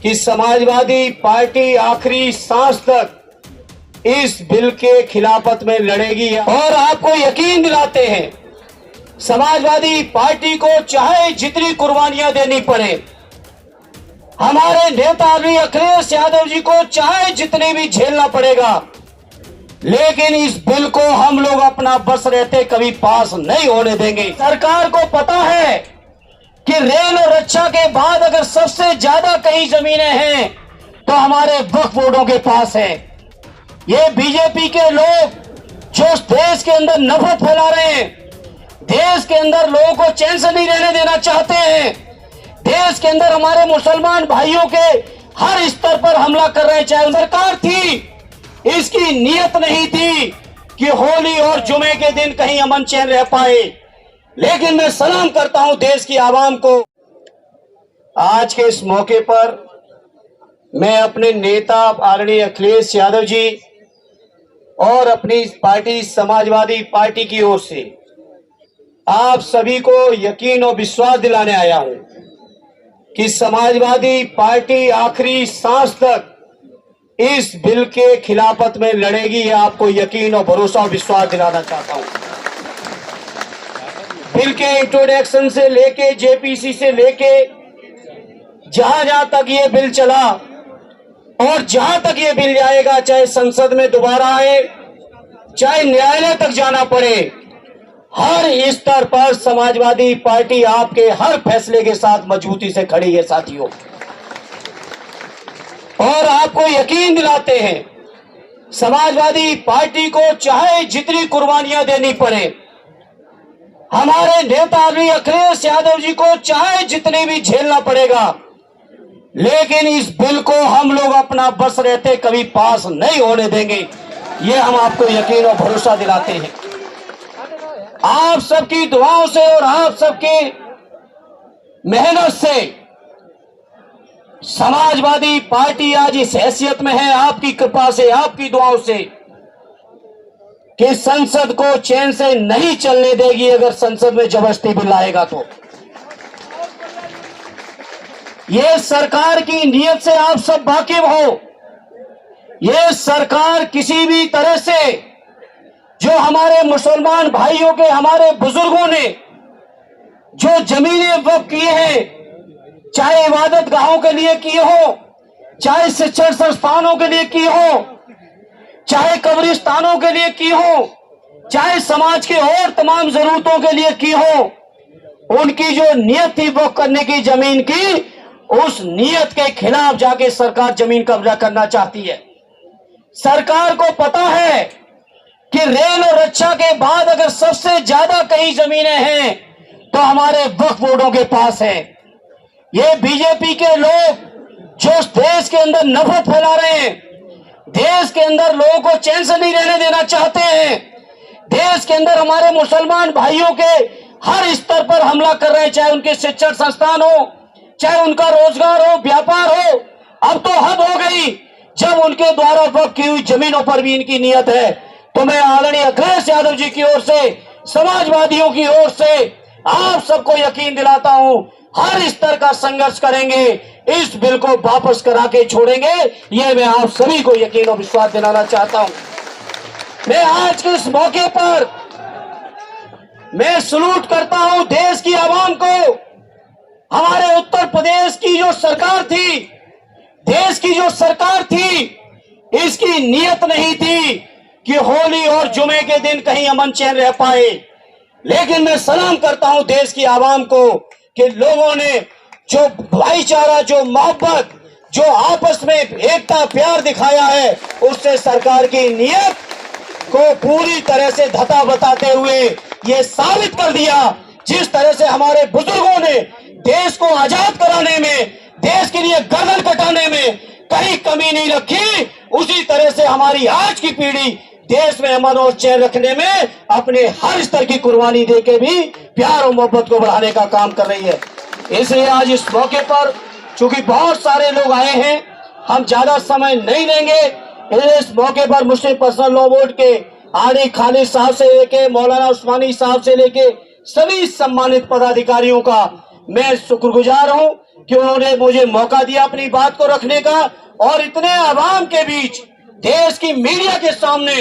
कि समाजवादी पार्टी आखिरी सांस तक इस बिल के खिलाफत में लड़ेगी और आपको यकीन दिलाते हैं समाजवादी पार्टी को चाहे जितनी कुर्बानियां देनी पड़े, हमारे नेता अखिलेश यादव जी को चाहे जितने भी झेलना पड़ेगा, लेकिन इस बिल को हम लोग अपना बस रहते कभी पास नहीं होने देंगे। सरकार को पता है कि रेल और रक्षा के बाद अगर सबसे ज्यादा कहीं जमीनें हैं तो हमारे वक्फ बोर्डों के पास है। ये बीजेपी के लोग जो देश के अंदर नफरत फैला रहे हैं, देश के अंदर लोगों को चैन से नहीं रहने देना चाहते हैं, देश के अंदर हमारे मुसलमान भाइयों के हर स्तर पर हमला कर रहे हैं। चाहे सरकार थी, इसकी नीयत नहीं थी कि होली और जुमे के दिन कहीं अमन चैन रह पाए, लेकिन मैं सलाम करता हूं देश की आवाम को। आज के इस मौके पर मैं अपने नेता आदरणीय अखिलेश यादव जी और अपनी पार्टी समाजवादी पार्टी की ओर से आप सभी को यकीन और विश्वास दिलाने आया हूं कि समाजवादी पार्टी आखिरी सांस तक इस बिल के खिलाफत में लड़ेगी। आपको यकीन और भरोसा और विश्वास दिलाना चाहता हूं। बिल के इंट्रोडक्शन से लेके जेपीसी से लेके जहां जहां तक ये बिल चला और जहां तक ये बिल जाएगा, चाहे संसद में दोबारा आए, चाहे न्यायालय तक जाना पड़े, हर स्तर पर समाजवादी पार्टी आपके हर फैसले के साथ मजबूती से खड़ी है साथियों। और आपको यकीन दिलाते हैं समाजवादी पार्टी को चाहे जितनी कुर्बानियां देनी पड़े, हमारे नेता अखिलेश यादव जी को चाहे जितने भी झेलना पड़ेगा, लेकिन इस बिल को हम लोग अपना बस रहते कभी पास नहीं होने देंगे। ये हम आपको यकीन और भरोसा दिलाते हैं। आप सबकी दुआओं से और आप सबके मेहनत से समाजवादी पार्टी आज इस हैसियत में है, आपकी कृपा से, आपकी दुआओं से, कि संसद को चैन से नहीं चलने देगी। अगर संसद में जबरदस्ती बिल आएगा तो ये सरकार की नीयत से आप सब वाकिफ हो। ये सरकार किसी भी तरह से जो हमारे मुसलमान भाइयों के, हमारे बुजुर्गों ने जो जमीनें वक्फ किए हैं, चाहे इबादत गाहों के लिए किए हो, चाहे शिक्षण संस्थानों के लिए की हो, चाहे कब्रिस्तानों के लिए की हो, चाहे समाज के और तमाम जरूरतों के लिए की हो, उनकी जो नीयत थी वक्फ करने की जमीन की, उस नीयत के खिलाफ जाके सरकार जमीन कब्जा करना चाहती है। सरकार को पता है कि रेल और रक्षा के बाद अगर सबसे ज्यादा कहीं जमीनें हैं तो हमारे वक्फ बोर्डों के पास है। ये बीजेपी के लोग जो देश के अंदर नफरत फैला रहे हैं, देश के अंदर लोगों को चैन से नहीं रहने देना चाहते हैं, देश के अंदर हमारे मुसलमान भाइयों के हर स्तर पर हमला कर रहे हैं, चाहे उनके शिक्षण संस्थान हो, चाहे उनका रोजगार हो, व्यापार हो। अब तो हद हो गई जब उनके द्वारा वक्फ की हुई जमीनों पर भी इनकी नीयत है। तो मैं आदरणीय अखिलेश यादव जी की ओर से, समाजवादियों की ओर से आप सबको यकीन दिलाता हूं, हर स्तर का संघर्ष करेंगे, इस बिल को वापस करा के छोड़ेंगे। यह मैं आप सभी को यकीन और विश्वास दिलाना चाहता हूं। मैं आज के इस मौके पर मैं सलूट करता हूं देश की आवाम को। हमारे उत्तर प्रदेश की जो सरकार थी, देश की जो सरकार थी, इसकी नीयत नहीं थी कि होली और जुमे के दिन कहीं अमन चैन रह पाए, लेकिन मैं सलाम करता हूं देश की आवाम को कि लोगों ने जो भाईचारा, जो मोहब्बत, जो आपस में एकता प्यार दिखाया है, उससे सरकार की नीयत को पूरी तरह से धता बताते हुए ये साबित कर दिया। जिस तरह से हमारे बुजुर्गों ने देश को आजाद कराने में, देश के लिए गर्दन कटाने में कहीं कमी नहीं रखी, उसी तरह से हमारी आज की पीढ़ी देश में अमन और चैन रखने में अपने हर स्तर की कुर्बानी देके भी प्यार और मोहब्बत को बढ़ाने का काम कर रही है। इसलिए आज इस मौके पर चूंकि बहुत सारे लोग आए हैं, हम ज्यादा समय नहीं लेंगे। इस मौके पर मुस्लिम पर्सनल लॉ बोर्ड के आनी खालिद साहब से लेके मौलाना उस्मानी साहब से लेके सभी सम्मानित पदाधिकारियों का मैं शुक्रगुजार हूं। कि उन्होंने मुझे मौका दिया अपनी बात को रखने का, और इतने आवाम के बीच देश की मीडिया के सामने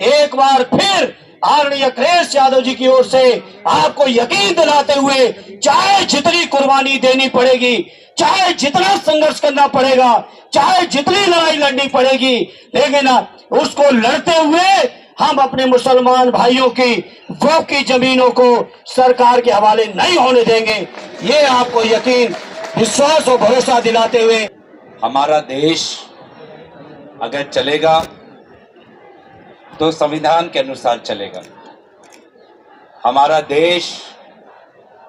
एक बार फिर आदरणीय अखिलेश यादव जी की ओर से आपको यकीन दिलाते हुए, चाहे जितनी कुर्बानी देनी पड़ेगी, चाहे जितना संघर्ष करना पड़ेगा, चाहे जितनी लड़ाई लड़नी पड़ेगी, लेकिन उसको लड़ते हुए हम अपने मुसलमान भाइयों की वक्फ की जमीनों को सरकार के हवाले नहीं होने देंगे। ये आपको यकीन, विश्वास और भरोसा दिलाते हुए, हमारा देश अगर चलेगा तो संविधान के अनुसार चलेगा। हमारा देश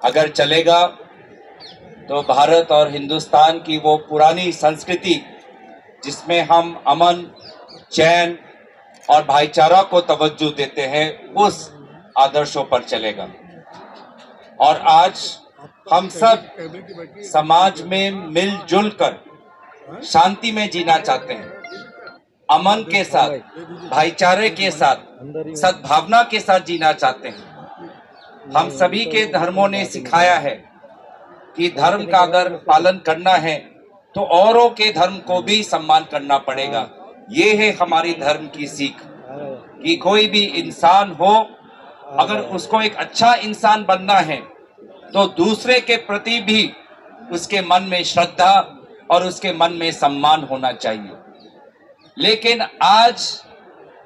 अगर चलेगा तो भारत और हिंदुस्तान की वो पुरानी संस्कृति जिसमें हम अमन, चैन और भाईचारा को तवज्जो देते हैं, उस आदर्शों पर चलेगा। और आज हम सब समाज में मिलजुल कर शांति में जीना चाहते हैं, अमन के साथ, भाईचारे के साथ, सद्भावना के साथ जीना चाहते हैं। हम सभी के धर्मों ने सिखाया है कि धर्म का अगर पालन करना है तो औरों के धर्म को भी सम्मान करना पड़ेगा। ये है हमारी धर्म की सीख कि कोई भी इंसान हो, अगर उसको एक अच्छा इंसान बनना है तो दूसरे के प्रति भी उसके मन में श्रद्धा और उसके मन में सम्मान होना चाहिए। लेकिन आज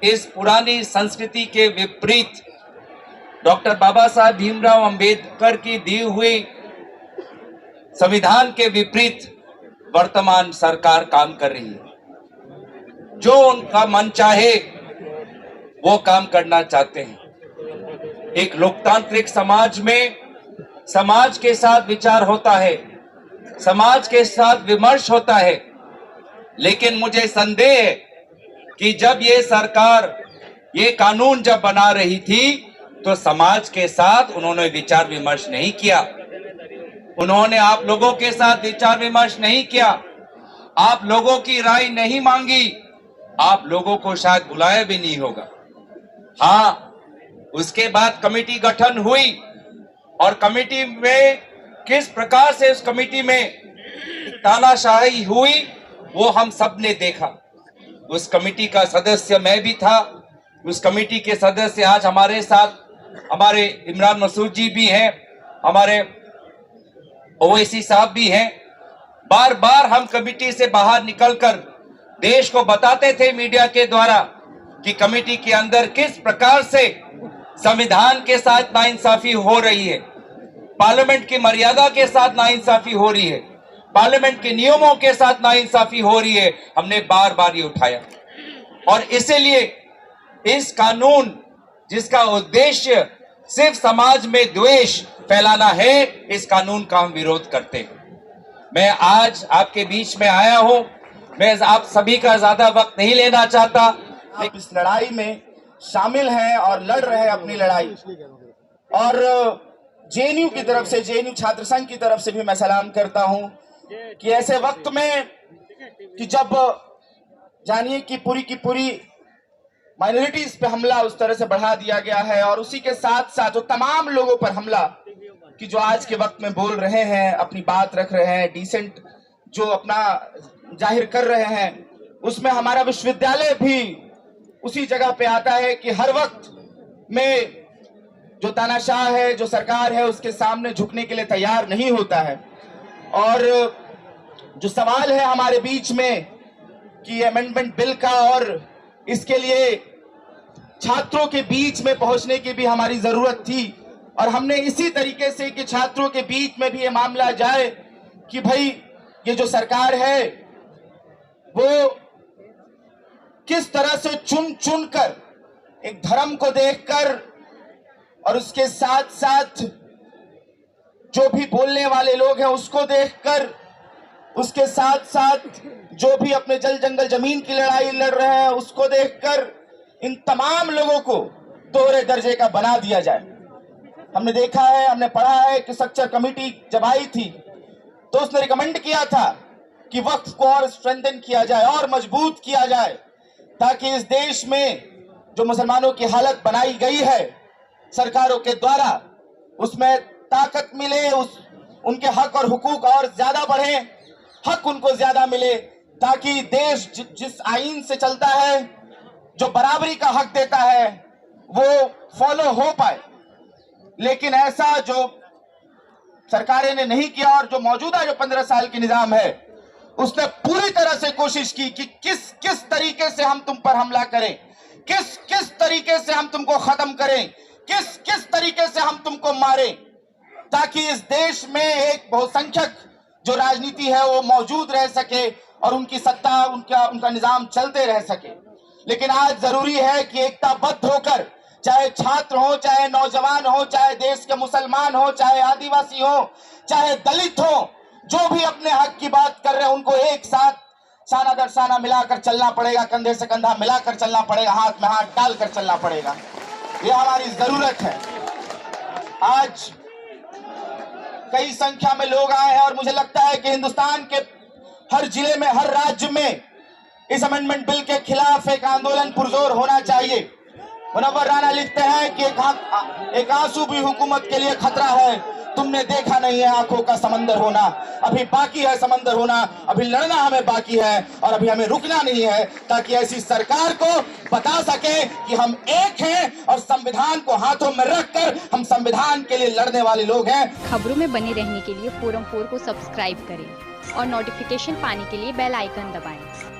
इस पुरानी संस्कृति के विपरीत डॉक्टर बाबा साहब भीमराव अंबेडकर की दी हुई संविधान के विपरीत वर्तमान सरकार काम कर रही है। जो उनका मन चाहे वो काम करना चाहते हैं। एक लोकतांत्रिक समाज में समाज के साथ विचार होता है, समाज के साथ विमर्श होता है, लेकिन मुझे संदेह है कि जब ये सरकार ये कानून जब बना रही थी तो समाज के साथ उन्होंने विचार विमर्श नहीं किया, उन्होंने आप लोगों के साथ विचार विमर्श नहीं किया, आप लोगों की राय नहीं मांगी, आप लोगों को शायद बुलाया भी नहीं होगा। हाँ, उसके बाद कमेटी गठन हुई और कमेटी में किस प्रकार से उस कमेटी में तानाशाही हुई वो हम सब ने देखा। उस कमेटी का सदस्य मैं भी था। उस कमेटी के सदस्य आज हमारे साथ हमारे इमरान मसूद जी भी हैं, हमारे ओवैसी साहब भी हैं। बार बार हम कमेटी से बाहर निकलकर देश को बताते थे मीडिया के द्वारा कि कमेटी के अंदर किस प्रकार से संविधान के साथ नाइंसाफी हो रही है, पार्लियामेंट की मर्यादा के साथ नाइंसाफी हो रही है, पार्लियामेंट के नियमों के साथ नाइंसाफी हो रही है। हमने बार बार ये उठाया और इसीलिए इस कानून जिसका उद्देश्य सिर्फ समाज में द्वेष फैलाना है, इस कानून का हम विरोध करते हैं। मैं आज आपके बीच में आया हूं, मैं आप सभी का ज्यादा वक्त नहीं लेना चाहता। आप इस लड़ाई में शामिल हैं और लड़ रहे हैं अपनी लड़ाई, और जेएनयू की तरफ से, जेएनयू छात्र संघ की तरफ से भी मैं सलाम करता हूं कि ऐसे वक्त में कि जब जानिए कि पूरी माइनॉरिटीज पे हमला उस तरह से बढ़ा दिया गया है, और उसी के साथ साथ वो तमाम लोगों पर हमला कि जो आज के वक्त में बोल रहे हैं, अपनी बात रख रहे हैं, डिसेंट जो अपना जाहिर कर रहे हैं, उसमें हमारा विश्वविद्यालय भी उसी जगह पे आता है कि हर वक्त में जो तानाशाह है, जो सरकार है, उसके सामने झुकने के लिए तैयार नहीं होता है। और जो सवाल है हमारे बीच में कि अमेंडमेंट बिल का, और इसके लिए छात्रों के बीच में पहुंचने की भी हमारी जरूरत थी, और हमने इसी तरीके से कि छात्रों के बीच में भी ये मामला जाए कि भाई ये जो सरकार है वो किस तरह से चुन चुन कर एक धर्म को देखकर, और उसके साथ साथ जो भी बोलने वाले लोग हैं उसको देखकर, उसके साथ साथ जो भी अपने जल जंगल जमीन की लड़ाई लड़ रहे हैं उसको देखकर, इन तमाम लोगों को दोहरे दर्जे का बना दिया जाए। हमने देखा है, हमने पढ़ा है कि स्ट्रक्चर कमेटी जब आई थी तो उसने रिकमेंड किया था कि वक्फ को और स्ट्रेंथन किया जाए और मजबूत किया जाए, ताकि इस देश में जो मुसलमानों की हालत बनाई गई है सरकारों के द्वारा, उसमें ताकत मिले, उनके हक और हुकूक और ज्यादा बढ़े, हक उनको ज्यादा मिले, ताकि देश जिस आईन से चलता है, जो बराबरी का हक देता है, वो फॉलो हो पाए। लेकिन ऐसा जो सरकारें ने नहीं किया, और जो मौजूदा जो 15 साल की निजाम है उसने पूरी तरह से कोशिश की कि किस तरीके से हम तुम पर हमला करें, किस तरीके से हम तुमको खत्म करें, किस तरीके से हम तुमको मारें, ताकि इस देश में एक बहुसंख्यक जो राजनीति है वो मौजूद रह सके और उनकी सत्ता, उनका निजाम चलते रह सके। लेकिन आज जरूरी है कि एकताबद्ध होकर, चाहे छात्र हो, चाहे नौजवान हो, चाहे देश के मुसलमान हो, चाहे आदिवासी हो, चाहे दलित हो, जो भी अपने हक की बात कर रहे हैं, उनको एक साथ साना दर साना मिलाकर चलना पड़ेगा, कंधे से कंधा मिलाकर चलना पड़ेगा, हाथ में हाथ डालकर चलना पड़ेगा। ये हमारी जरूरत है। आज कई संख्या में लोग आए हैं और मुझे लगता है कि हिंदुस्तान के हर जिले में, हर राज्य में इस अमेंडमेंट बिल के खिलाफ एक आंदोलन पुरजोर होना चाहिए। मुनव्वर राणा लिखते हैं कि एक आंसू भी हुकूमत के लिए खतरा है, तुमने देखा नहीं है आंखों का समंदर होना, अभी बाकी है समंदर होना, अभी लड़ना हमें बाकी है और अभी हमें रुकना नहीं है, ताकि ऐसी सरकार को बता सके कि हम एक हैं और संविधान को हाथों में रखकर हम संविधान के लिए लड़ने वाले लोग हैं। खबरों में बने रहने के लिए फोरम 4 को सब्सक्राइब करें और नोटिफिकेशन पाने के लिए बेल आइकन दबाएं।